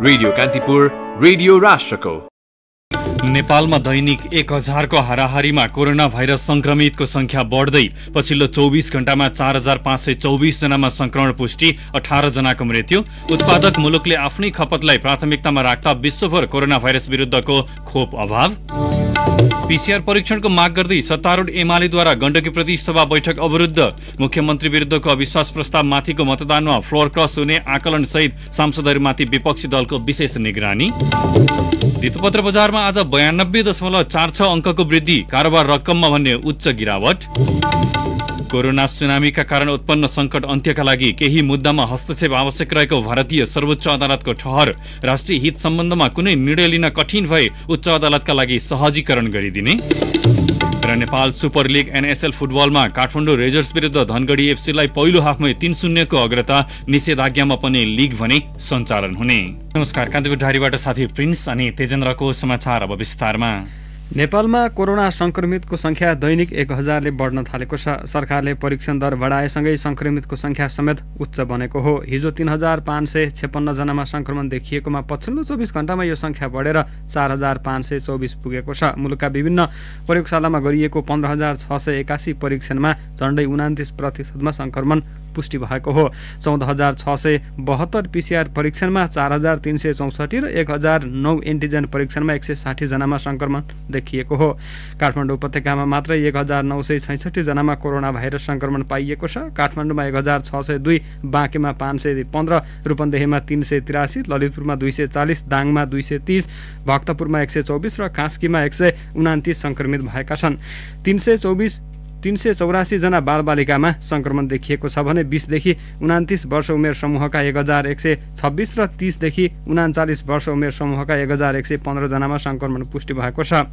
Radio Kantipur, radio राष्ट्रको। नेपालमा दैनिक 1000 को हाराहारीमा कोरोना भाइरस संक्रमितको संख्या बढ्दै पछिल्लो 24 घण्टामा 4524 जनामा संक्रमण पुष्टि, 18 जनाको मृत्यु। उत्पादक मुलुकले आफ्नै खपतलाई प्राथमिकतामा राख्दा विश्वभर कोरोना भाइरस विरुद्धको खोप अभाव। पीसीआर परीक्षणको माग गर्दै सत्तारूढ एमालेद्वारा गण्डकी प्रदेश सभा बैठक अवरुद्ध। मुख्यमन्त्री विरुद्धको अविश्वास प्रस्ताव माथिको मतदानमा फ्लोर क्रस हुने आकलन सहित सांसदहरूमाथि विपक्षी दलको विशेष निगरानी। धितोपत्र बजारमा आज 92.46 अङ्कको वृद्धि, कारोबार रकममा भन्ने उच्च गिरावट। कोरोना सुनामीका कारण उत्पन्न संकट अन्त्यका लागि केही मुद्दामा हस्तक्षेप आवश्यक रहेको भारतीय सर्वोच्च अदालतको ठहर। राष्ट्रिय हित सम्बन्धमा कुनै निर्णय लिन कठिन भए उच्च अदालतका लागि सहजीकरण गरिदिने। र नेपाल सुपर लिग एनएसएल फुटबलमा काठमाडौँ रेजर्स विरुद्ध धनगढी एफसीलाई पहिलो हाफमै 3-0 को अग्रता। निषेधाज्ञामा पनि लिग भने सञ्चालन हुने। नमस्कार, कान्तिपुर डायरीबाट साथी प्रिन्स अनि तेजेन्द्रको समाचार अब विस्तारमा। नेपालमा कोरोना संक्रमितको संख्या दैनिक 1000 ले बढ्न थालेको छ। सरकारले परीक्षण दर बढाएसँगै संक्रमितको संख्या समेत उच्च बनेको हो। हिजो 3556 जनामा संक्रमण देखिएकोमा पछिल्लो 24 घण्टामा यो संख्या बढेर 4524 पुगेको छ। मुलुकका विभिन्न प्रयोगशालामा गरिएको 15681 परीक्षणमा झण्डै 29% संक्रमण पुष्टि भएको हो। 14672 पीसीआर परीक्षणमा 4364 र 1009 एन्टिजेन परीक्षणमा 160 जनामा संक्रमण देखिएको हो। काठमाडौँ उपत्यकामा मात्र 1966 जनामा कोरोना भाइरस संक्रमण पाइएको छ। काठमाडौँमा 1602, बाँकेमा 515, रूपन्देहीमा 383, ललितपुरमा 240, दाङमा 230, भक्तपुरमा 124 र कास्कीमा 129 संक्रमित भएका छन्। 384 जना बालबालिकामा संक्रमण देखिएको छ भने 20 देखि 29 वर्ष उमेर समूहका 1126 र 30 देखि 39 वर्ष उमेर समूहका 1115 जनामा संक्रमण पुष्टि भएको छ।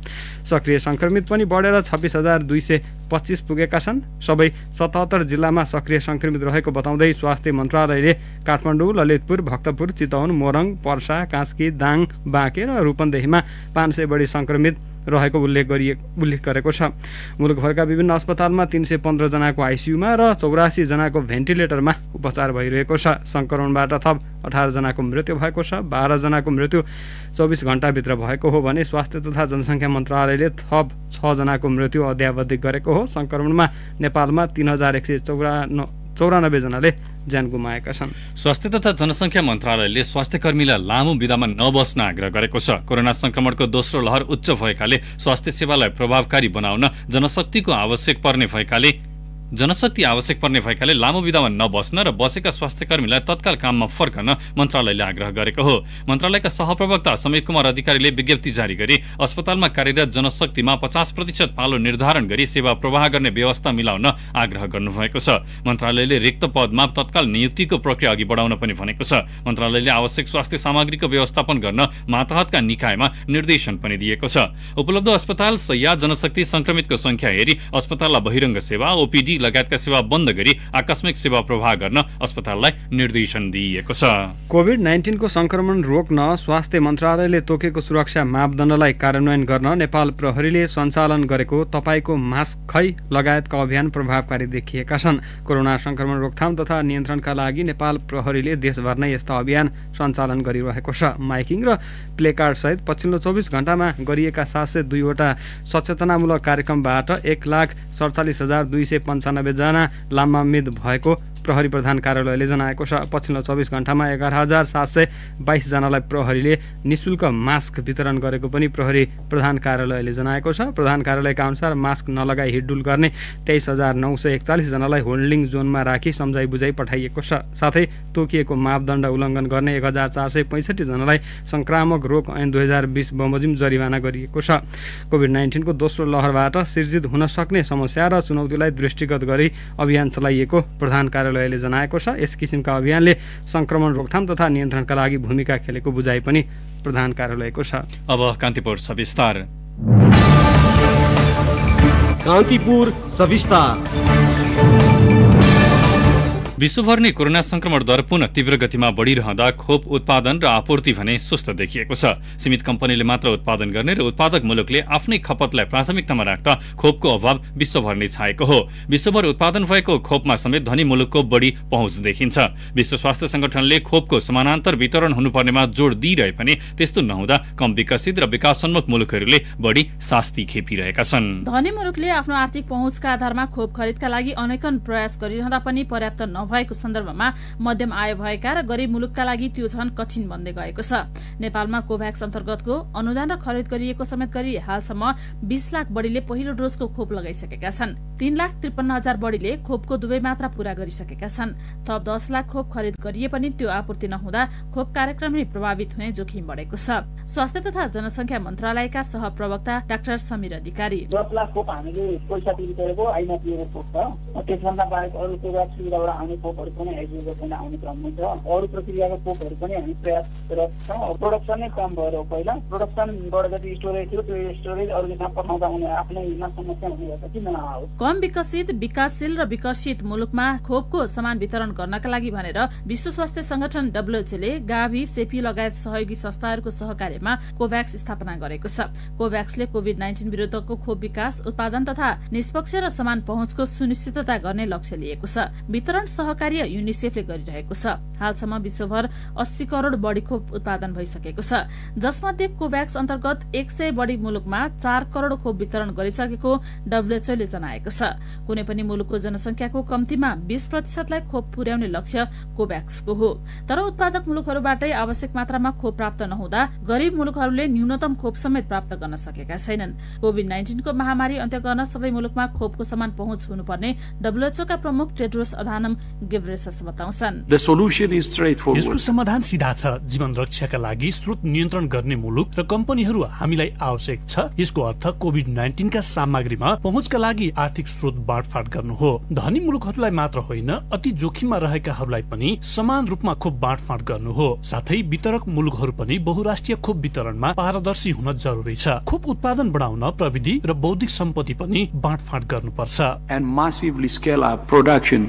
सक्रिय संक्रमित पनि बढेर 26225 पुगेका छन्। सबै 77 जिल्लामा सक्रिय संक्रमित रहेको बताउँदै स्वास्थ्य मन्त्रालयले काठमाडौँ, ललितपुर, भक्तपुर, चितवन, मोरङ, पर्सा, कास्की, दाङ, बाँके र रूपन्देहीमा 500 बढी संक्रमित रहेको उल्लेख गरेको छ। मुलुकभरका विभिन्न अस्पतालमा 315 जनाको आइसियुमा र 84 जनाको भेन्टिलेटरमा उपचार भइरहेको छ। संक्रमणबाट थप 18 जनाको मृत्यु भएको छ। 12 जनाको मृत्यु 24 घण्टाभित्र भएको हो भने स्वास्थ्य तथा जनसङ्ख्या मन्त्रालयले थप 6 जनाको मृत्यु अद्यावधिक गरेको हो। संक्रमणमा नेपालमा 3194 जनाले ज्यान गुमाएका छन्। स्वास्थ्य तथा जनसङ्ख्या मन्त्रालयले स्वास्थ्यकर्मीलाई लामो विधामा नबस्न आग्रह गरेको छ। कोरोना संक्रमणको दोस्रो लहर उच्च भएकाले स्वास्थ्य सेवालाई प्रभावकारी बनाउन जनशक्ति आवश्यक पर्ने भएकाले लामो विधामा नबस्न र बसेका स्वास्थ्यकर्मीलाई तत्काल काममा फर्कन मन्त्रालयले आग्रह गरेको हो। मन्त्रालयका सहप्रवक्ता समीर कुमार अधिकारीले विज्ञप्ति जारी गरी अस्पतालमा कार्यरत जनशक्तिमा 50% पालो निर्धारण गरी सेवा प्रवाह गर्ने व्यवस्था मिलाउन आग्रह गर्नुभएको छ। मन्त्रालयले रिक्त पदमा तत्काल नियुक्तिको प्रक्रिया अघि बढाउन पनि भनेको छ। मन्त्रालयले आवश्यक स्वास्थ्य सामग्रीको व्यवस्थापन गर्न मातहतका निकायमा निर्देशन पनि दिएको छ। उपलब्ध अस्पताल, शय्या, जनशक्ति, संक्रमितको संख्या हेरी अस्पताललाई बहिरङ्ग सेवा, ओपीडी लगायतका सेवा बन्द गरी आकस्मिक सेवा प्रवाह गर्न अस्पताललाई निर्देशन दिइएको छ। कोभिड-19 को संक्रमण रोक्न स्वास्थ्य मन्त्रालयले तोकेको सुरक्षा मापदण्डलाई कार्यान्वयन गर्न नेपाल प्रहरीले सञ्चालन गरेको तपाईको मास्क खै लगायतका अभियान प्रभावकारी देखिएका छन्। कोरोना संक्रमण रोकथाम तथा नियन्त्रणका लागि नेपाल प्रहरीले देशभर नै यस्ता अभियान सञ्चालन गरिरहेको छ। माइकिङ र प्लेकार्ड सहित पछिल्लो 24 घण्टामा गरिएका 702 वटा सचेतनामूलक कार्यक्रमबाट 1,47,295 जना लाभान्वित भएको प्रहरी प्रधान कार्यालयले जनाएको छ। पछिल्लो 24 घण्टामा 11,722 जनालाई प्रहरीले निशुल्क मास्क वितरण गरेको पनि प्रहरी प्रधान कार्यालयले जनाएको छ। प्रधान कार्यालयका अनुसार मास्क नलगाई हिडडुल गर्ने 23,941 जनालाई होल्डिङ जोनमा राखी सम्झाइ बुझाइ पठाइएको छ। साथै तोकिएको मापदण्ड उल्लङ्घन गर्ने 1465 जनालाई संक्रामक रोग ऐन 2020 बमोजिम जरिवाना गरिएको छ। कोभिड-19 को दोस्रो लहरबाट सिर्जित हुन सक्ने समस्या र चुनौतीलाई दृष्टिगत गरी अभियान चलाइएको प्रधान कार्यालयले जनाएको छ। यस किसिमका अभियानले संक्रमण रोकथाम तथा नियन्त्रणका लागि भूमिका खेलेको बुझाइ पनि प्रधान कार्यालयको छ। अब कान्तिपुर सविस्तार। कान्तिपुर सविस्तार। विश्वभर नै कोरोना संक्रमण दर पुनः तीव्र गतिमा बढिरहँदा खोप उत्पादन र आपूर्ति भने सुस्त देखिएको छ। सीमित कम्पनीले मात्र उत्पादन गर्ने र उत्पादक मुलुकले आफ्नै खपतलाई प्राथमिकतामा राख्दा खोपको अभाव विश्वभर नै छाएको हो। विश्वभर उत्पादन भएको खोपमा समेत धनी मुलुकको बढी पहुँच देखिन्छ। विश्व स्वास्थ्य संगठनले खोपको समानान्तर वितरण हुनुपर्नेमा जोड दिइरहे पनि त्यस्तो नहुँदा कम विकसित र विकासोन्मुख मुलुकहरूले बढी शास्ति खेपिरहेका छन्। धनी मुलुकले आफ्नो आर्थिक पहुँचका आधारमा खोप खरिदका लागि अनेकन प्रयास गरिरहँदा पनि पर्याप्त नभएको सन्दर्भमा मध्यम आय भएका र गरीब मुलुकका लागि त्यो झन कठिन बन्दै गएको छ। नेपालमा कोभ्याक्स अन्तर्गतको अनुदान र खरिद गरिएको समेत गरी हालसम्म 20 लाख बढीले पहिलो डोजको खोप लगाइसकेका छन्। 3,53,000 बढीले खोपको दुवै मात्रा पूरा गरिसकेका छन्। थप 10 लाख खोप खरिद गरिए पनि त्यो आपूर्ति नहुँदा खोप कार्यक्रम नै प्रभावित हुने जोखिम बढेको छ। स्वास्थ्य तथा जनसंख्या मन्त्रालयका सहप्रवक्ता डाक्टर समीर अधिकारी 10 लाख खोप हामीले पैसा तिरेको आइमा दिएको खोप छ। त्यसभन्दा बाहेक अरू कोभ्याक्स सुविधाबाट आउने खोपहरू पनि आइपुगेको आउने क्रममा छ। अरू प्रक्रियाको खोपहरू पनि हामी प्रयासरत छौँ। प्रोडक्सन नै कम भएर पहिला प्रोडक्सनबाट जति स्टोरेज थियो त्यो स्टोरेज अरू देशमा पठाउँदा उनी आफ्नैमा समस्या हुने गर्छ किन नआओस्। कम विकसित, विकासशील र विकसित मुलुकमा खोपको समान वितरण गर्नका लागि भनेर विश्व स्वास्थ्य संगठन WHO ले गाभी, सेपी लगायत सहयोगी संस्थाहरूको सहकार्यमा कोभ्याक्स स्थापना गरेको छ। कोभ्याक्सले कोभिड-19 विरुद्धको खोप विकास, उत्पादन तथा निष्पक्ष र समान पहुँचको सुनिश्चितता गर्ने लक्ष्य लिएको छ। वितरण सहकार्य युनिसेफले गरिरहेको छ। हालसम्म विश्वभर 80 करोड़ बढी खोप उत्पादन भइसकेको छ, जसमध्ये कोभ्याक्स अन्तर्गत 100 बढी मुलुकमा 4 करोड़ खोप वितरण गरिसकेको WHO ले जनाएको छ। कुनै पनि मुलुकको जनसंख्याको कम्तीमा 20% लाई खोप पुर्याउने लक्ष्य कोभ्याक्सको हो। तर उत्पादक मुलुकहरूबाटै आवश्यक मात्रामा खोप प्राप्त नहुँदा गरीब मुलुकहरूले न्यूनतम खोप समेत प्राप्त गर्न सकेका छैनन्। कोभिड-19 को महामारी अन्त्य गर्न सबै मुलुकमा खोपको समान पहुँच हुनुपर्ने WHO का प्रमुख टेड्रोस अधानम गेब्रेसस बताउँछन्। यसको समाधान सिधा छ। जीवन रक्षाका लागि स्रोत नियन्त्रण गर्ने मुलुक र कम्पनीहरू हामीलाई आवश्यक छ। यसको अर्थ कोभिड-19 का सामग्रीमा पहुँचका लागि आर्थिक स्रोत बाँडफाँड गर्नु हो। धनी मुलुकहरूलाई मात्र होइन, अति जोखिममा रहेकाहरूलाई पनि समान रूपमा खोप बाँडफाँड गर्नु हो। साथै वितरक मुलुकहरू पनि बहुराष्ट्रिय खोप वितरणमा पारदर्शी हुन जरुरी छ। खोप उत्पादन बढाउन प्रविधि र बौद्धिक सम्पत्ति पनि बाँडफाँड गर्नुपर्छ।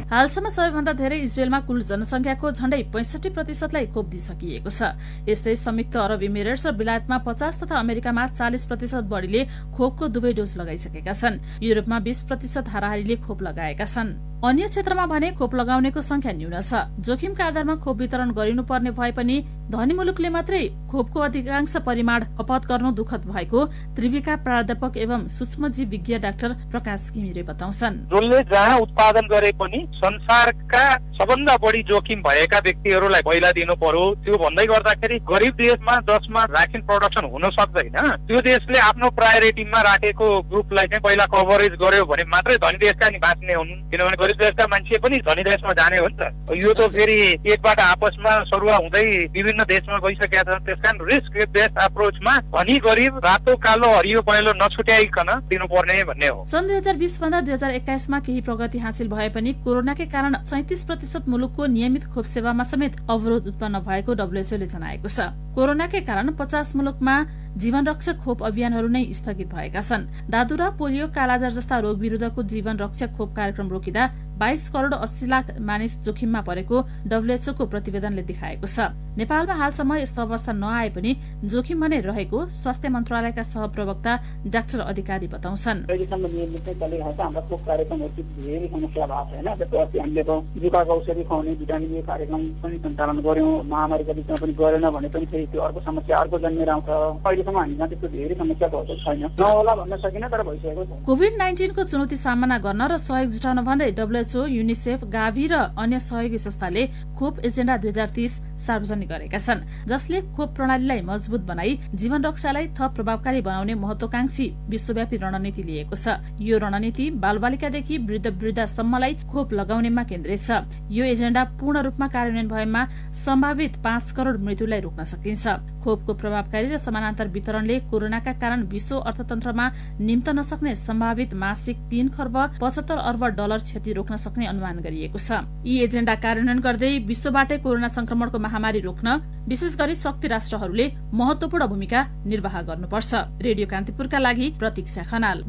हालसम्म सबैभन्दा धेरै इजरायलमा कुल जनसंख्याको झण्डै 65% लाई खोप दिइसकिएको छ। यस्तै संयुक्त अरब इमिरेट्स र बेलायतमा 50 तथा अमेरिकामा 40% बढीले खोपको दुवै डोज लगाइसकेका छन्। युरोपमा 20% हाराहारीले खोप लगाएका छन्। अन्य क्षेत्रमा भने खोप लगाउनेको संख्या न्यून छ। जोखिमका आधारमा खोप वितरण गरिनुपर्ने भए पनि धनी मुलुकले मात्रै खोपको अधिकांश परिमाण खपत गर्नु दुःखद भएको त्रिविका प्राध्यापक एवं सूक्ष्मजीव विज्ञ डाक्टर प्रकाश घिमिरे बताउँछन्। जसले जहाँ उत्पादन गरे पनि संसारका सबभन्दा बढी जोखिम भएका व्यक्तिहरूलाई पहिला दिनु पर्यो। त्यो भन्दै गर्दाखेरि गरिब देशमा जसमा भ्याक्सिन प्रोडक्सन हुन सक्दैन, त्यो देशले आफ्नो प्रायोरिटीमा राखेको ग्रुपलाई चाहिँ पहिला कभरेज गर्यो भने मात्रै धनी देशका नि बाँच्ने हुन्। किनभने गरिब देशका मान्छे पनि धनी देशमा जाने हो नि त। यो त फेरि एकबाट आपसमा सरुवा हुँदै विभिन्न देशमा गइसकेका छ। त्यसकारण रिस्क बेस्ड अप्रोचमा धनी गरिब, रातो कालो हरियो पहेँलो नछुट्याइकन दिनुपर्ने भन्ने हो। सन् 2020 भन्दा 2021 मा केही प्रगति हासिल भए पनि कोरोनाकै कारण 37% मुलुकको नियमित खोप सेवामा समेत अवरोध उत्पन्न भएको WHO ले जनाएको छ। कोरोनाकै कारण 50 मुलुकमा जीवन रक्षक खोप अभियानहरू नै स्थगित भएका छन्। दादुरा, पोलियो, कालाजार जस्ता रोग विरुद्धको जीवन रक्षक खोप कार्यक्रम रोकिँदा 22 करोड़ 80 लाख मानिस जोखिममा परेको WHO को प्रतिवेदनले देखाएको छ। नेपालमा हालसम्म यस्तो अवस्था नआए पनि जोखिम भने रहेको स्वास्थ्य मन्त्रालयका सहप्रवक्ता डाक्टर अधिकारी बताउँछन्। हाम्रो खोप कार्यक्रमहरू धेरै समस्या भएको छैन। त्यसपछि हामीले जुकाको औषधि खुवाउने भिटामिन ए कार्यक्रम पनि सञ्चालन गर्यौं। महामारीका बिचमा पनि गरेन भने पनि फेरि त्यो अर्को समस्या अर्को जन्मेर आउँछ। अहिलेसम्म हामीमा त्यस्तो धेरै समस्या भएको छैन। नहोला भन्न सकिन, तर भइसकेको छ। कोभिड-19 को चुनौती सामना गर्न र सहयोग जुटाउन भन्दै WHO, युनिसेफ, गाभी र अन्य सहयोगी संस्थाले खोप एजेन्डा 2030 सार्वजनिक गरेका छन्, जसले खोप प्रणालीलाई मजबुत बनाई जीवन रक्षालाई थप प्रभावकारी बनाउने महत्वाकांक्षी विश्वव्यापी रणनीति लिएको छ। यो रणनीति बालबालिकादेखि वृद्ध-वृद्धासम्मलाई खोप लगाउनेमा केन्द्रित छ। यो एजेन्डा पूर्ण रूपमा कार्यान्वयन भएमा सम्भावित 5 करोड़ मृत्युलाई रोक्न सकिन्छ। खोपको प्रभावकारी र समानान्तर वितरणले कोरोनाका कारण विश्व अर्थतन्त्रमा निम्त नसक्ने सम्भावित मासिक 3 खर्ब 75 अर्ब डलर क्षति रोक्न सक्ने अनुमान गरिएको छ। यी एजेन्डा कार्यान्वयन गर्दै विश्वबाटै कोरोना संक्रमणको महामारी रोक्न विशेष गरी शक्ति राष्ट्रहरूले महत्वपूर्ण भूमिका निर्वाह गर्नुपर्छ। रेडियो कान्तिपुरका लागि प्रतीक्षा खनाल।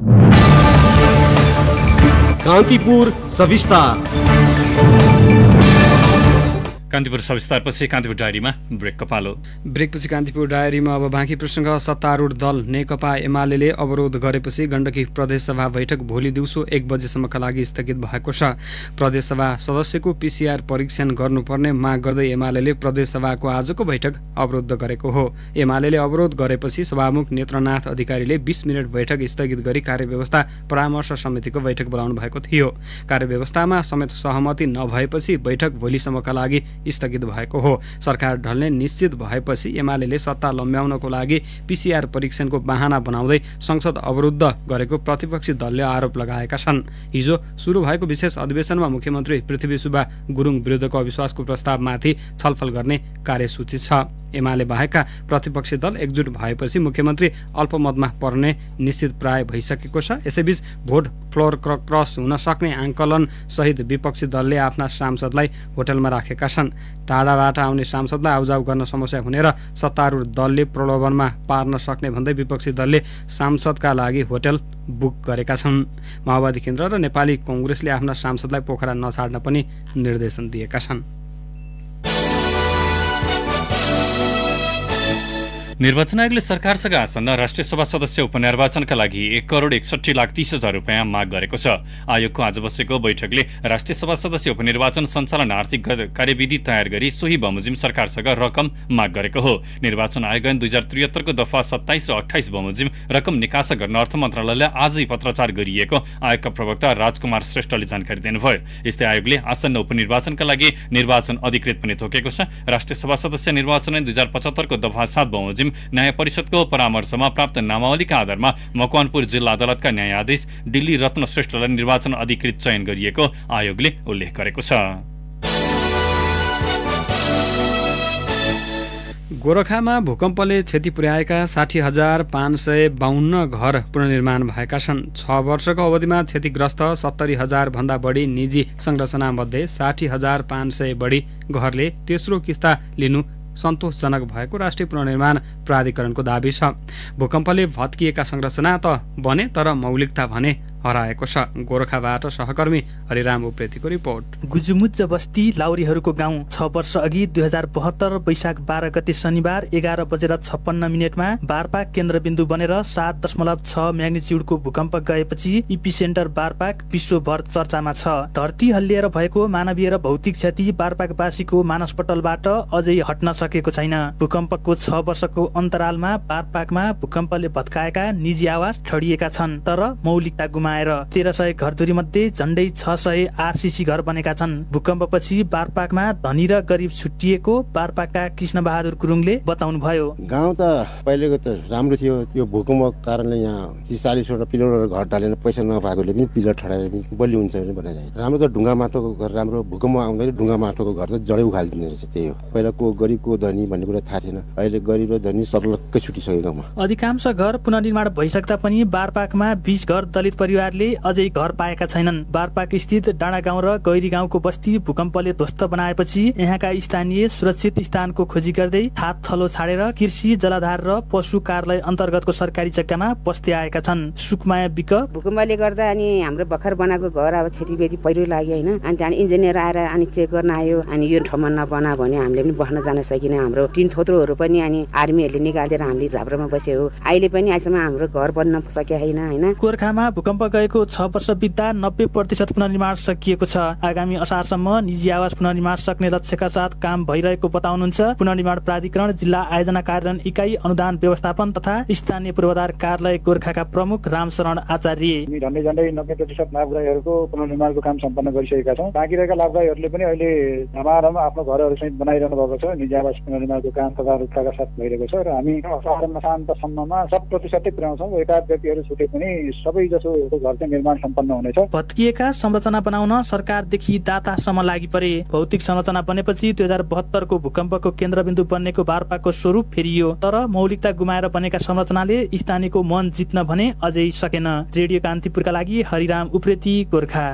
कान्तिपुर सविस्तार। कान्तिपुर सविस्तारपछि कान्तिपुर डायरीमा ब्रेकको पालो। ब्रेकपछि कान्तिपुर डायरीमा अब बाँकी प्रसङ्ग। सत्तारूढ दल नेकपा एमाले अवरोध गरेपछि गण्डकी प्रदेशसभा बैठक भोलि दिउँसो 1 बजेसम्मका लागि स्थगित भएको छ। प्रदेशसभा सदस्यको पीसीआर परीक्षण गर्नुपर्ने माग गर्दै एमाले प्रदेशसभाको आजको बैठक अवरुद्ध गरेको हो। एमाले अवरोध गरेपछि सभामुख नेत्रनाथ अधिकारीले 20 मिनट बैठक स्थगित गरी कार्यव्यवस्था परामर्श समितिको बैठक बोलाउनु भएको थियो। कार्यव्यवस्थामा समेत सहमति नभएपछि बैठक भोलिसम्मका लागि स्थगित भएको हो। सरकार ढल्ने निश्चित भएपछि एमाले सत्ता लम्ब्याउनको लागि पीसीआर परीक्षणको बहाना बनाउँदै संसद अवरुद्ध गरेको प्रतिपक्षी दलले आरोप लगाएका छन्। हिजो सुरु भएको विशेष अधिवेशनमा मुख्यमन्त्री पृथ्वी सुब्बा गुरुङ विरुद्धको अविश्वासको प्रस्तावमाथि छलफल गर्ने कार्यसूची छ। एमाले बाहेकका प्रतिपक्षी दल एकजुट भएपछि मुख्यमन्त्री अल्पमतमा पर्ने निश्चित प्राय भइसकेको छ। यसैबीच भोट फ्लोर क्रस हुन सक्ने आंकलन सहित विपक्षी दलले आफ्ना सांसदलाई होटलमा राखेका छन्। टाढाबाट आउने सांसदलाई आउजाउ गर्न समस्या हुने र सत्तारूढ दलले प्रलोभनमा पार्न सक्ने भन्दै विपक्षी दलले सांसदका लागि होटल बुक गरेका छन्। माओवादी केन्द्र र नेपाली कांग्रेसले आफ्ना सांसदलाई पोखरा नछाड्न पनि निर्देशन दिएका छन्। निर्वाचन आयोगले सरकारसँग आसन्न राष्ट्रिय सभा सदस्य उपनिर्वाचनका लागि 1,61,30,000 रुपियाँ माग गरेको छ। आयोगको आज बसेको बैठकले राष्ट्रिय सभा सदस्य उपनिर्वाचन सञ्चालन आर्थिक कार्यविधि तयार गरी सोही बमोजिम सरकारसँग रकम माग गरेको हो। निर्वाचन आयोगले 2073 को दफा 27 र 28 बमोजिम रकम निकासा गर्न अर्थ मन्त्रालयलाई आजै पत्राचार गरिएको आयोगका प्रवक्ता राजकुमार श्रेष्ठले जानकारी दिनुभयो। यस्तै आयोगले आसन्न उपनिर्वाचनका लागि निर्वाचन अधिकृत पनि तोकेको छ। राष्ट्रिय सभा सदस्य निर्वाचन 2075 को दफा 7 बमोजिम न्याय परिषदको परामर्शमा प्राप्त नामावलीका आधारमा मकवानपुर जिल्ला अदालतका न्यायाधीश दिल्ली रत्न श्रेष्ठलाई निर्वाचन अधिकृत चयन गरिएको आयोगले उल्लेख गरेको छ। गोरखामा भूकम्पले क्षति पुर्याएका 60,552 घर पुनर्निर्माण भएका छन्। 6 वर्षको अवधिमा क्षतिग्रस्त 70,000 भन्दा बढी निजी संरचनामध्ये 60,500 बढी घरले तेस्रो किस्ता लिनु सन्तोषजनक भएको राष्ट्रिय पुनर्निर्माण प्राधिकरणको दाबी छ। भूकम्पले भत्किएका संरचना त बने तर मौलिकता भने हराएको छ। गोरखाबाट सहकर्मी हरिराम उप्रेतीको रिपोर्ट। गुजुमुच्च बस्ती लाउरीहरूको गाउँ 6 वर्ष अघि 2072 वैशाख 12 गते शनिबार 11:56 मिनेटमा बारपाक केन्द्रबिन्दु बनेर 7.6 म्याग्निच्युडको भूकम्प गएपछि इपिसेन्टर बारपाक विश्वभर चर्चामा छ। धरती हल्लिएर भएको मानवीय र भौतिक क्षति बारपाकवासीको मानसपटलबाट अझै हट्न सकेको छैन। भूकम्पको 6 वर्षको अन्तरालमा बारपाकमा भूकम्पले भत्काएका निजी आवास ठडिएका छन् तर मौलिकता गुमाएर 1300 घरधुरी मध्ये झण्डै 600 आरसीसी घर बनेका छन्। भूकम्पपछि बारपाकमा धनी र गरिब छुट्टिएको बारपाकका कृष्ण बहादुर गुरुङले बताउनु भयो। गाउँ त पहिलेको त राम्रो थियो। यो भूकम्पको कारणले यहाँ 30-40 वटा पिलर घर ढालेर पैसा नपाएकोले पनि पिलर ठडाएर बलि हुन्छ भने भनिरहेको। राम्रो त ढुङ्गा माटोको घर राम्रो। भूकम्प आउँदाखेरि ढुङ्गा माटोको घर त जडै उखालिदिने रहेछ। त्यही हो। पहिलाको गरिबको धनी भन्ने कुरा थाहा थिएन। अहिले गरिब र धनी सर्लक्कै छुटिसक्यो गाउँमा। अधिकांश घर पुनर्निर्माण भइसक्दा पनि बारपाकमा 20 घर दलित परिवारले अझै घर पाएका छैनन्। बारपाक स्थित डाँडा गाउँ र गैरी गाउँको बस्ती भूकम्पले ध्वस्त बनाएपछि यहाँका स्थानीय सुरक्षित स्थानको खोजी गर्दै थात थलो छाडेर कृषि जलाधार र पशु कार्यालय अन्तर्गतको सरकारी जग्गामा बस्दै आएका छन्। सुकमाया बिक भूकम्पले गर्दा अनि हाम्रो भर्खर बनाएको घर अब क्षतिवेदी पहिरो लाग्यो हैन। अनि त्यहाँ इन्जिनियर आएर अनि चेक गर्न आयो। अनि यो ठाउँमा नबना भने हामीले पनि बस्न जान सकिन। हाम्रो टिन थोत्रोहरू पनि अनि आर्मीहरूले निकालेर हामीले झाब्रोमा बस्यो। अहिले पनि आइसम्म हाम्रो घर बन्न सकेको छैन हैन। गोरखामा भूकम्प गएको 6 वर्ष बित्दा 90% पुनर्निर्माण सकिएको छ। आगामी असारसम्म निजी आवास पुनर्निर्माण सक्ने लक्ष्यका साथ काम भइरहेको बताउनुहुन्छ पुनर्निर्माण प्राधिकरण जिल्ला आयोजना कार्यान्वयन इकाइ अनुदान व्यवस्थापन तथा स्थानीय पूर्वाधार कार्यालय गोरखाका प्रमुख रामशरण आचार्य। झन्डै 90% लाभग्राहीहरूको पुनर्निर्माणको काम सम्पन्न गरिसकेका छौँ। बाँकी रहेका लाभग्राहीहरूले पनि अहिले धमाधम आफ्नो घरहरू सहित बनाइरहनु भएको छ। निजी आवास पुनर्निर्माणको काम तदारुकताका साथ भइरहेको छ र हामी असार मसान्तसम्ममा 100% पुर्याउँछौँ। एकाध व्यक्तिहरू छुटे पनि सबै जसो घर चाहिँ निर्माण सम्पन्न हुनेछ। भत्किएका संरचना बनाउन सरकारदेखि दातासम्म लागि परे। भौतिक संरचना बनेपछि 2072 को भूकम्पको केन्द्रबिन्दु बन्नेको बारपाकको स्वरूप फेरियो तर मौलिकता गुमाएर बनेका संरचनाले स्थानीयको मन जित्न भने अझै सकेन। रेडियो कान्तिपुरका लागि हरिराम उप्रेती, गोरखा।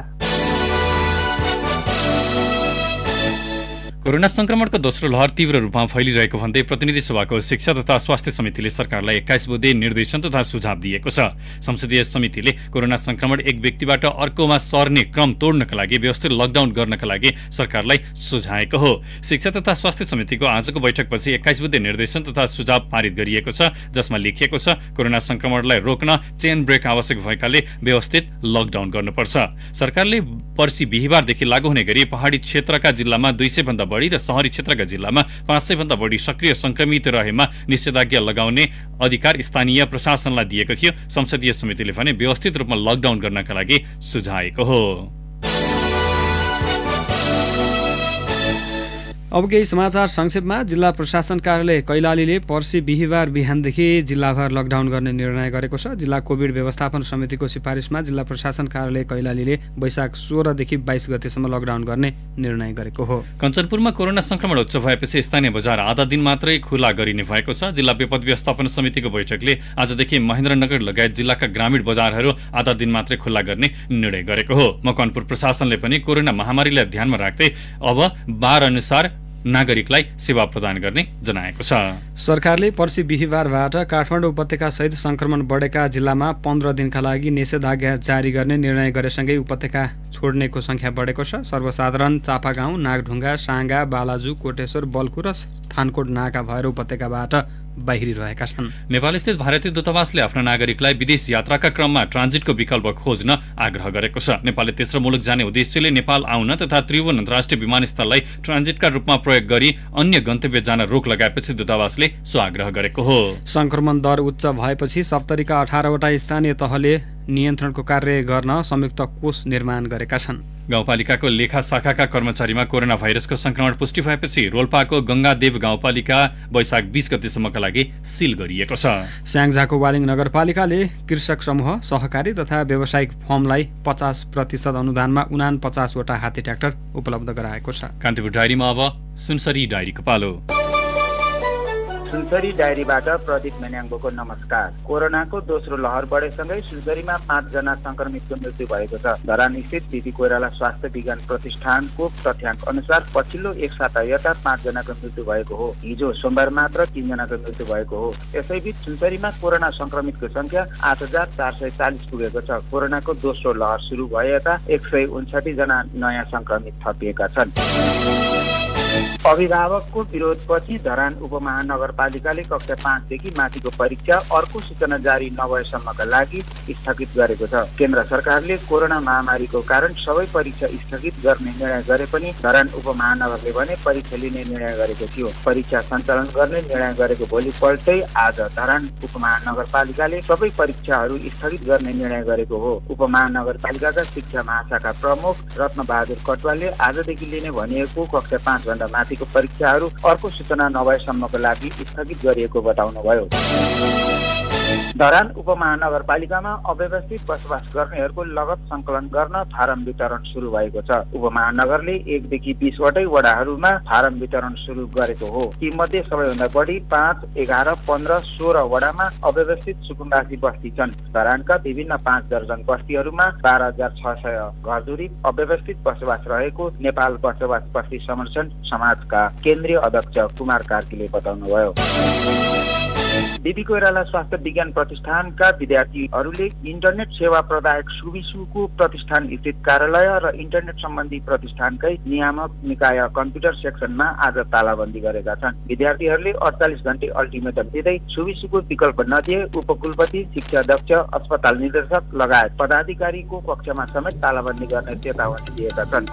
कोरोना संक्रमणको दोस्रो लहर तीव्र रूपमा फैलिरहेको भन्दै प्रतिनिधि सभाको शिक्षा तथा स्वास्थ्य समितिले सरकारलाई 21 बुँदे निर्देशन तथा सुझाव दिएको छ। संसदीय समितिले कोरोना संक्रमण एक व्यक्तिबाट अर्कोमा सर्ने क्रम तोड्नका लागि व्यवस्थित लकडाउन गर्नका लागि सरकारलाई सुझाएको हो। शिक्षा तथा स्वास्थ्य समितिको आजको बैठकपछि 21 बुँदे निर्देशन तथा सुझाव पारित गरिएको छ, जसमा लेखिएको छ कोरोना संक्रमणलाई रोक्न चेन ब्रेक आवश्यक भएकाले व्यवस्थित लकडाउन गर्नुपर्छ। सरकारले पर्सि बिहीबारदेखि लागू हुने गरी पहाडी क्षेत्रका जिल्लामा 200 भन्दा बढी र शहरी क्षेत्रका जिल्लामा 500 भन्दा बढी सक्रिय संक्रमित रहेमा निषेधाज्ञा लगाउने अधिकार स्थानीय प्रशासनलाई दिएको थियो। संसदीय समितिले भने व्यवस्थित रूपमा लकडाउन गर्नका लागि सुझाएको हो। अब केही समाचार संक्षेपमा। जिल्ला प्रशासन कार्यालय कैलालीले पर्सि बिहीबार बिहानदेखि जिल्लाभर लकडाउन गर्ने निर्णय गरेको छ। जिल्ला कोभिड व्यवस्थापन समितिको सिफारिसमा जिल्ला प्रशासन कार्यालय कैलालीले वैशाख 16 देखि 22 गतेसम्म लकडाउन गर्ने निर्णय गरेको हो। कञ्चनपुरमा कोरोना संक्रमण उच्च भएपछि स्थानीय बजार आधा दिन मात्रै खुला गरिने भएको छ। जिल्ला विपद व्यवस्थापन समितिको बैठकले आजदेखि महेन्द्रनगर लगायत जिल्लाका ग्रामीण बजारहरू आधा दिन मात्रै खुला गर्ने निर्णय गरेको हो। मकवानपुर प्रशासनले पनि कोरोना महामारीलाई ध्यानमा राख्दै अब बार अनुसार नागरिकलाई सेवा प्रदान गर्ने जनाएको छ। सरकारले पर्सि बिहीबारबाट काठमाडौँ उपत्यका सहित संक्रमण बढेका जिल्लामा 15 दिनका लागि निषेधाज्ञा जारी गर्ने निर्णय गरेसँगै उपत्यका छोड्नेको संख्या बढेको छ। सर्वसाधारण चापागाउँ, नागढुङ्गा, साङ्गा, बालाजु, कोटेश्वर, बल्कु र थानकोट नाका भएर उपत्यकाबाट बाहिरिरहेका छन्। नेपालस्थित भारतीय दूतावासले आफ्ना नागरिकलाई विदेश यात्राका क्रममा ट्रान्जिटको विकल्प खोज्न आग्रह गरेको छ। नेपालले तेस्रो मुलुक जाने उद्देश्यले नेपाल आउन तथा त्रिभुवन अन्तर्राष्ट्रिय विमानस्थललाई ट्रान्जिटका रूपमा प्रयोग गरी अन्य गन्तव्य जान रोक लगाएपछि दूतावासले सो आग्रह गरेको हो। संक्रमण दर उच्च भएपछि सप्तरीका 18 वटा स्थानीय तहले नियन्त्रणको कार्य गर्न संयुक्त कोष निर्माण गरेका छन्। गाउँपालिकाको लेखा शाखाका कर्मचारीमा कोरोना भाइरसको संक्रमण पुष्टि भएपछि रोल्पाको गंगादेव गाउँपालिका वैशाख 20 गतेसम्मका लागि सिल गरिएको छ। स्याङ्जाको वालिङ नगरपालिकाले कृषक समूह, सहकारी तथा व्यावसायिक फर्मलाई 50% अनुदानमा 49 वटा हात्ती ट्र्याक्टर उपलब्ध गराएको छ। कान्तिपुर डायरीमा अब सुनसरी डायरीको पालो। सुनसरी डायरीबाट प्रदीप मेन्याङको नमस्कार। कोरोनाको दोस्रो लहर बढेसँगै सुनसरीमा 5 जना संक्रमितको मृत्यु भएको छ। धरान स्थित बीबी कोइराला स्वास्थ्य विज्ञान प्रतिष्ठानको तथ्याङ्क अनुसार पछिल्लो एक साता यता 5 जनाको मृत्यु भएको हो। हिजो सोमबार मात्र 3 जनाको मृत्यु भएको हो। यसैबीच सुनसरीमा कोरोना संक्रमितको संख्या 8440 पुगेको छ। कोरोनाको दोस्रो लहर सुरु भए यता 159 जना नयाँ संक्रमित थपिएका छन्। अभिभावकको विरोधपछि धरान उपमहानगरपालिकाले कक्षा 5 देखि माथिको परीक्षा अर्को सूचना जारी नभएसम्मका लागि स्थगित गरेको छ। केन्द्र सरकारले कोरोना महामारीको कारण सबै परीक्षा स्थगित गर्ने निर्णय गरे पनि धरान उपमहानगरले भने परीक्षा लिने निर्णय गरेको थियो। परीक्षा सञ्चालन गर्ने निर्णय गरेको भोलिपल्टै आज धरान उपमहानगरपालिकाले सबै परीक्षाहरू स्थगित गर्ने निर्णय गरेको हो। उपमहानगरपालिकाका शिक्षा महाशाखा प्रमुख रत्नबहादुर कटुवालले आजदेखि लिने भनिएको कक्षा 5 भन्दा माथिको परीक्षाहरू अर्को सूचना नभएसम्मको लागि स्थगित गरिएको बताउनुभयो। धरान उपमहानगरपालिकामा अव्यवस्थित बसोबास गर्नेहरूको लगत संकलन गर्न फारम वितरण सुरु भएको छ। उपमहानगरले 1 देखि 20 वटै वडाहरूमा फारम वितरण सुरु गरेको हो। ती मध्ये सबैभन्दा बढी 5, 11, 15, 16 वडामा अव्यवस्थित सुकुम्बासी बस्ती छन्। धरानका विभिन्न 5 दर्जन बस्तीहरूमा 12,600 घरधुरी अव्यवस्थित बसोबास रहेको नेपाल बसोबास बस्ती संरक्षण समाजका केन्द्रीय अध्यक्ष कुमार कार्कीले बताउनुभयो। बीबी कोइराला स्वास्थ्य विज्ञान प्रतिष्ठानका विद्यार्थीहरूले इन्टरनेट सेवा प्रदायक सुविसुको प्रतिष्ठान स्थित कार्यालय र इन्टरनेट सम्बन्धी प्रतिष्ठानकै नियामक निकाय कम्प्युटर सेक्सनमा आज तालाबन्दी गरेका छन्। विद्यार्थीहरूले 48 घण्टे अल्टिमेटम दिँदै सुविसुको विकल्प नदिए उपकुलपति, शिक्षा अध्यक्ष, अस्पताल निर्देशक लगायत पदाधिकारीको कक्षमा समेत तालाबन्दी गर्ने चेतावनी दिएका छन्।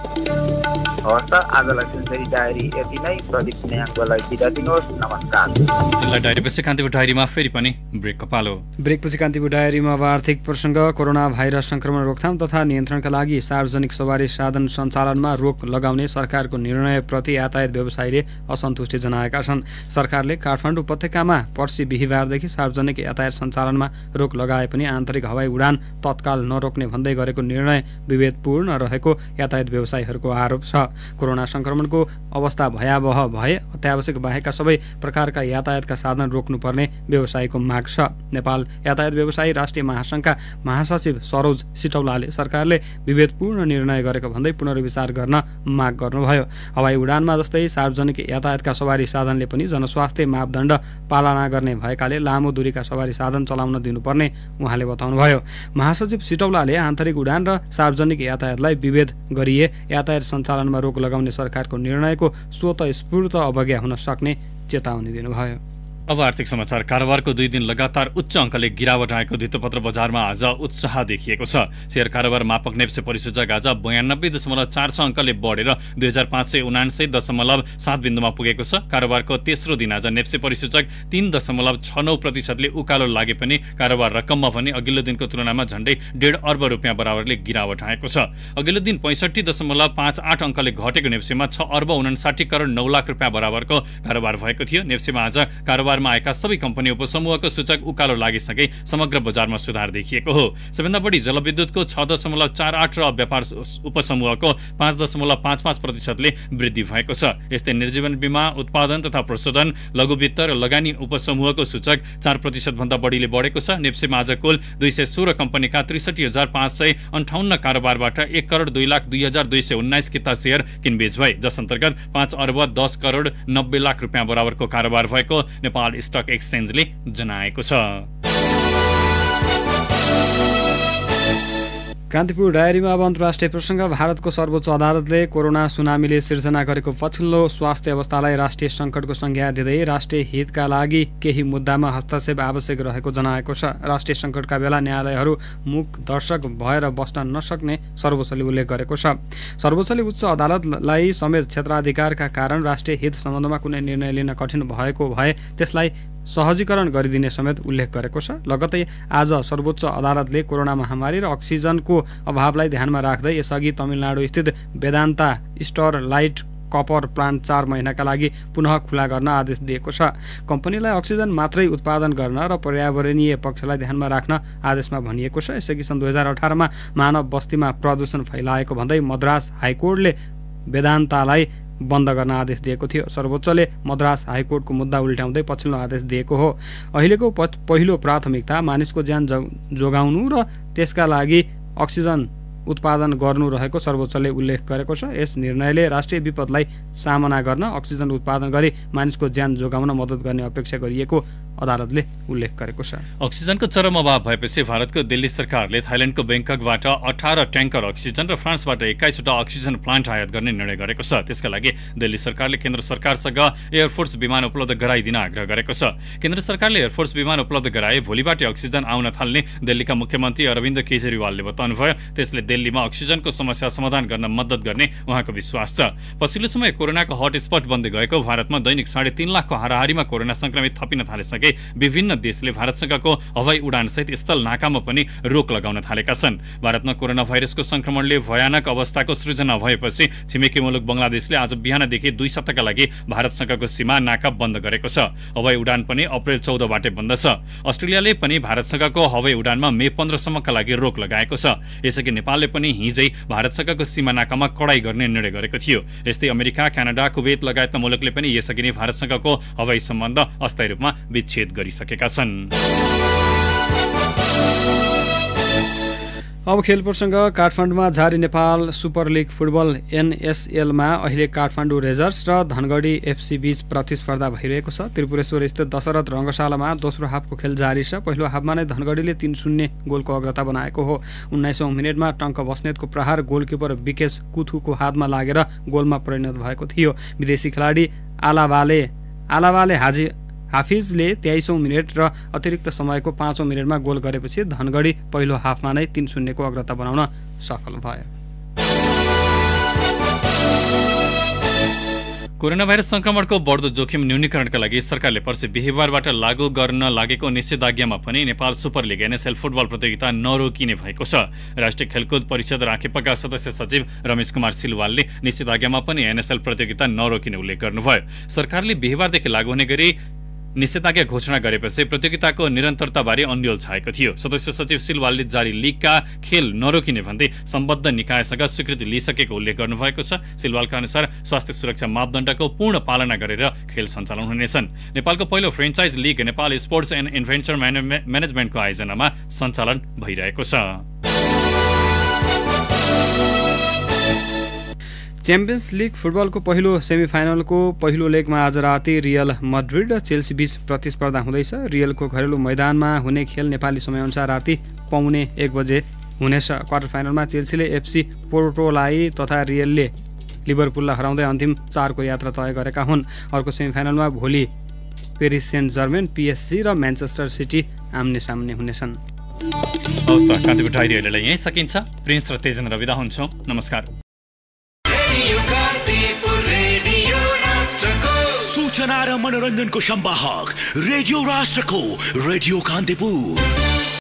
हवस् त आजलाई सुनसरी डायरी यति नै। प्रदीप मेन्याङलाई बिदा दिनुहोस्। नमस्कार। जिल्ला डायरीपछि कान्तिपुर डायरीमा फेरि पनि ब्रेकको पालो। ब्रेकपछि कान्तिपुर डायरीमा अब आर्थिक प्रसङ्ग। कोरोना भाइरस संक्रमण रोकथाम तथा नियन्त्रणका लागि सार्वजनिक सवारी साधन सञ्चालनमा रोक लगाउने सरकारको निर्णयप्रति यातायात व्यवसायीले असन्तुष्टि जनाएका छन्। सरकारले काठमाडौँ उपत्यकामा पर्सि बिहीबारदेखि सार्वजनिक यातायात सञ्चालनमा रोक लगाए पनि आन्तरिक हवाई उडान तत्काल नरोक्ने भन्दै गरेको निर्णय विभेदपूर्ण रहेको यातायात व्यवसायीहरूको आरोप छ। कोरोना संक्रमणको अवस्था भयावह भए अत्यावश्यक बाहेकका सबै प्रकारका यातायातका साधन रोक्नुपर्ने गर्ने व्यवसायीको माग छ। नेपाल यातायात व्यवसायी राष्ट्रिय महासंघका महासचिव सरोज सिटौलाले सरकारले विभेदपूर्ण निर्णय गरेको भन्दै पुनर्विचार गर्न माग गर्नुभयो। हवाई उडानमा जस्तै सार्वजनिक यातायातका सवारी साधनले पनि जनस्वास्थ्य मापदण्ड पालना गर्ने भएकाले लामो दूरीका सवारी साधन चलाउन दिनुपर्ने उहाँले बताउनुभयो। महासचिव सिटौलाले आन्तरिक उडान र सार्वजनिक यातायातलाई विभेद गरिए यातायात सञ्चालनमा रोक लगाउने सरकारको निर्णयको स्वतःस्फूर्त अवज्ञा हुन सक्ने चेतावनी दिनुभयो। अब आर्थिक समाचार। कारोबारको 2 दिन लगातार उच्च अङ्कले गिरावट आएको धितोपत्र बजारमा आज उत्साह देखिएको छ। शेयर कारोबार मापक नेप्से परिसूचक आज 92.46 अङ्कले बढेर 2579.7 बिन्दुमा पुगेको छ। कारोबारको तेस्रो दिन आज नेप्से परिसूचक 3.69% उकालो लागे पनि कारोबार रकममा पनि अघिल्लो दिनको तुलनामा झण्डै 1.5 अर्ब रुपियाँ बराबरले गिरावट आएको छ। अघिल्लो दिन 65.58 अङ्कले घटेको नेप्सेमा 6 अर्ब 59 करोड 9 लाख रुपियाँ बराबरको कारोबार भएको थियो। नेप्सेमा आज कारोबारमा आएका सबै कम्पनी उपसमूहको सूचक उकालो लागिसके समग्र बजारमा सुधार देखिएको हो। सबैभन्दा बढी जलविद्युतको 6.48 र व्यापार उपसमूहको 5.55%ले वृद्धि भएको छ। यस्तै निर्जीवन बीमा उत्पादन तथा प्रशोधन लघु वित्त र लगानी उपसमूहको सूचक 4% भन्दा बढीले बढेको छ। नेप्सेमा आज कुल 216 कम्पनीका 63,558 कारोबारबाट 1 करोड 2,02,219 किता शेयर किनबेच भए, जस अन्तर्गत 5 अर्ब 10 करोड 90 लाख रुपियाँ बराबरको कारोबार भएको नेपाल स्टक एक्सचेन्जले जनाएको छ। कान्तिपुर डायरीमा अब अन्तर्राष्ट्रिय प्रसङ्ग। भारतको सर्वोच्च अदालतले कोरोना सुनामीले सिर्जना गरेको पछिल्लो स्वास्थ्य अवस्थालाई राष्ट्रिय सङ्कटको संज्ञा दिँदै राष्ट्रिय हितका लागि केही मुद्दामा हस्तक्षेप आवश्यक रहेको जनाएको छ। राष्ट्रिय सङ्कटका बेला न्यायालयहरू मूक दर्शक भएर बस्न नसक्ने सर्वोच्चले उल्लेख गरेको छ। सर्वोच्चले उच्च अदालतलाई समेत क्षेत्राधिकारका कारण राष्ट्रिय हित सम्बन्धमा कुनै निर्णय लिन कठिन भएको भए त्यसलाई सहजीकरण गरिदिने समेत उल्लेख गरेको छ। लगत्तै आज सर्वोच्च अदालतले कोरोना महामारी र अक्सिजनको अभावलाई ध्यानमा राख्दै यसअघि तमिलनाडु स्थित वेदान्ता स्टरलाइट कपर प्लान्ट 4 महिनाका लागि पुनः खुला गर्न आदेश दिएको छ। कम्पनीलाई अक्सिजन मात्रै उत्पादन गर्न र पर्यावरणीय पक्षलाई ध्यानमा राख्न आदेशमा भनिएको छ। यसअघि सन् 2018 मा मानव बस्तीमा प्रदूषण फैलाएको भन्दै मद्रास हाइकोर्टले वेदान्तालाई बन्द गर्न आदेश दिएको थियो। सर्वोच्चले मद्रास हाइकोर्टको मुद्दा उल्ट्याउँदै पछिल्लो आदेश दिएको हो। अहिलेको पहिलो प्राथमिकता मानिसको ज्यान जोगाउनु र त्यसका लागि अक्सिजन उत्पादन गर्नु रहेको सर्वोच्चले उल्लेख गरेको छ। यस निर्णयले राष्ट्रिय विपदलाई सामना गर्न अक्सिजन उत्पादन गरी मानिसको ज्यान जोगाउन मद्दत गर्ने अपेक्षा गरिएको अदालतले उल्लेख गरेको छ। अक्सिजनको चरम अभाव भएपछि भारतको दिल्ली सरकारले थाइल्याण्डको बैंककबाट 18 ट्याङ्कर अक्सिजन र फ्रान्सबाट 21वटा अक्सिजन प्लान्ट आयात गर्ने निर्णय गरेको छ। त्यसका लागि दिल्ली सरकारले केन्द्र सरकारसँग एयरफोर्स विमान उपलब्ध गराइदिन आग्रह गरेको छ। केन्द्र सरकारले एयरफोर्स विमान उपलब्ध गराए भोलिबाटै अक्सिजन आउन थाल्ने दिल्लीका मुख्यमन्त्री अरविन्द केजरीवालले बताउनुभयो। त्यसले दिल्लीमा अक्सिजनको समस्या समाधान गर्न मद्दत गर्ने उहाँको विश्वास छ। पछिल्लो समय कोरोनाको हटस्पट बन्दै गएको भारतमा दैनिक 3.5 लाखको हाराहारीमा कोरोना संक्रमित थपिन थालिसके विभिन्न देशले भारतसँगको हवाई उडान सहित स्थल नाकामा पनि रोक लगाउन थालेका छन्। भारतमा कोरोना भाइरसको संक्रमणले भयानक अवस्थाको सृजना भएपछि छिमेकी मुलुक बंगलादेशले आज बिहानदेखि 2 सप्ताहका लागि भारतसँगको सीमा नाका बन्द गरेको छ। हवाई उडान पनि अप्रेल 14 बाटे बन्द छ। अस्ट्रेलियाले पनि भारतसँगको हवाई उडानमा मे 15 सम्मका लागि रोक लगाएको छ। यसअघि नेपालले पनि हिजै भारतसँगको सीमा नाकामा कडाई गर्ने निर्णय गरेको थियो। यस्तै अमेरिका, क्यानाडा, कुवेत लगायतका मुलुकले पनि यसअघि नै भारतसँगको हवाई सम्बन्ध अस्थायी रूपमा विच्छेद गरिसकेका छन्। अब खेल प्रसङ्ग। काठमाडौँमा जारी नेपाल सुपर लिग फुटबल NSLमा अहिले काठमाडौँ रेजर्स र धनगढी FC बीच प्रतिस्पर्धा भइरहेको छ। त्रिपुरेश्वर स्थित दशरथ रङ्गशालामा दोस्रो हाफको खेल जारी छ। पहिलो हाफमा नै धनगढीले 3-0 गोलको अग्रता बनाएको हो। 19औं मिनेटमा टङ्क बस्नेतको प्रहार गोलकिपर विकेश कुथुको हातमा लागेर गोलमा परिणत भएको थियो। विदेशी खेलाडी आलावाले हाफिजले 23औं मिनेट र अतिरिक्त समयको 5औं मिनेटमा गोल गरेपछि धनगढी पहिलो हाफमा नै 3-0 को अग्रता बनाउन सफल भयो। कोरोना भाइरस संक्रमणको बढ्दो जोखिम न्यूनीकरणका लागि सरकारले पर्सि बिहिबारबाट लागू गर्न लागेको निषेधाज्ञामा पनि Nepal super league NSL football प्रतियोगिता नरोकिने भएको छ। राष्ट्रिय खेलकुद परिषद राखेपाका सदस्य सचिव रमेश कुमार सिलवालले निषेधाज्ञामा पनि NSL प्रतियोगिता नरोकिने उल्लेख गर्नुभयो। सरकारले बिहिबारदेखि लागू हुने गरी निषेधाज्ञा घोषणा गरेपछि प्रतियोगिताको निरन्तरताबारे अन्यल छाएको थियो। सदस्य सचिव सिलवालले जारी लीगका खेल नरोकिने भन्दै सम्बद्ध निकायसँग स्वीकृति लिइसकेको उल्लेख गर्नुभएको छ। सिलवालका अनुसार स्वास्थ्य सुरक्षा मापदण्डको पूर्ण पालना गरेर खेल सञ्चालन हुनेछन्। नेपालको पहिलो franchise league Nepal sports and inventure म्यानेजमेन्टको आयोजनामा सञ्चालन भइरहेको छ। च्याम्पियन्स लिग फुटबलको पहिलो सेमिफाइनलको पहिलो लेगमा आज राति रियल मड्रिड र चेल्सी बीच प्रतिस्पर्धा हुँदैछ। रियलको घरेलु मैदानमा हुने खेल नेपाली समयअनुसार राति 1:15 बजे हुनेछ। क्वार्टर फाइनलमा चेल्सीले एफसी पोर्टोलाई तथा रियलले लिभरपुललाई हराउँदै अन्तिम 4 को यात्रा तय गरेका हुन्। अर्को सेमिफाइनलमा भोलि पेरिस सेन्ट जर्मेन, पिएसजी र म्यान्चेस्टर सिटी आम्ने सामने हुनेछन्। हवस् त, कान्तिपुर डायरी अहिलेलाई यहीँ सकिन्छ। प्रिन्स र तेजेन्द्र बिदा हुन्छौँ। नमस्कार। सूचना र मनोरञ्जनको संवाहक रेडियो राष्ट्रको रेडियो कान्तिपुर।